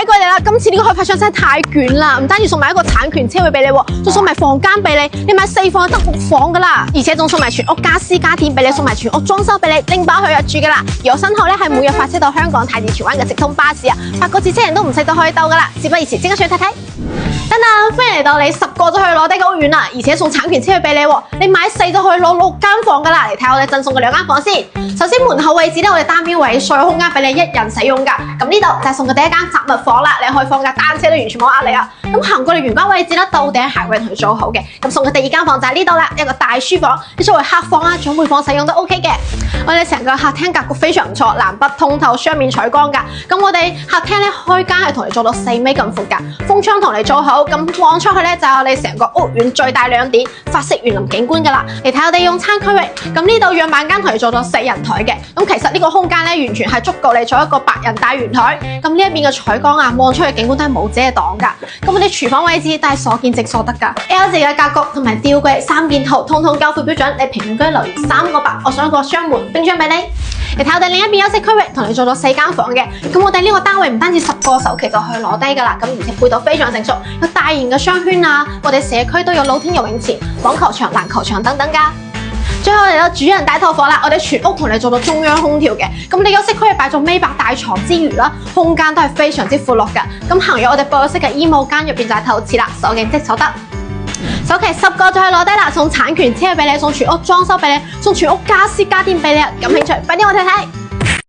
過嚟啦！今次呢個開發商真係太卷啦，唔單止送埋一個產權車位俾你，仲送埋房間俾你，你買4房就得6房噶啦，而且仲送埋全屋家私家電俾你，送埋全屋裝修俾你，拎包去入住噶啦。而我身後咧係每日發車到香港太子荃灣嘅直通巴士啊，8個字車人都唔使就可以到噶啦。事不宜遲，即刻上去睇睇。等等，歡迎嚟到你10個就可以攞低嘅屋苑啦，而且送產權車位俾你，你買4就可以攞6間房噶啦。嚟睇我哋贈送嘅2間房先。首先門口位置咧，我哋單邊位所有空間俾你1人使用噶。咁呢度就係送嘅第一間雜物房啦，你可以放架單車都完全冇壓力啊。咁行過嚟玄關位置咧，到頂鞋櫃同佢做好嘅。咁送嘅第2間房就係呢度啦，一個大書房，你作為客房啊、長輩房使用都 OK 嘅。我哋成個客廳格局非常唔錯，南北通透，雙面採光噶。咁我哋客廳咧開間係同你做到4米咁闊噶，風窗同你做好，咁望出去咧就有你成個屋苑最大亮點，法式園林景觀噶啦。嚟睇我哋用餐區域，咁呢度樣板間同你做到4人台嘅。咁其實呢個空間咧完全係足夠你做一個8人大圓台。咁呢一邊嘅採光啊，望出去景觀都係冇遮擋噶。咁我哋廚房位置都係所見即所得噶。L 字嘅格局同埋吊櫃3件套，通通交付標準。你平均留意3個白，我想一個雙門冰箱俾你。嚟睇我哋另一邊休息區域，同你做咗4間房嘅。咁我哋呢個單位唔單止10個首期就可以攞低噶啦，咁而且配套非常成熟，有大型嘅商圈啊，我哋社區都有露天游泳池、網球場、籃球場等等噶。最後嚟到主人大套房啦，我哋全屋同你做到中央空調嘅，咁我哋休息區擺咗尾白大床之餘啦，空間都係非常之闊落噶。咁行入我哋播式嘅衣帽間入邊就係透廁啦，所見即所得。首期10個就可以攞低啦，送產權車俾你，送全屋裝修俾你，送全屋家私家電俾你，感興趣快啲我睇睇。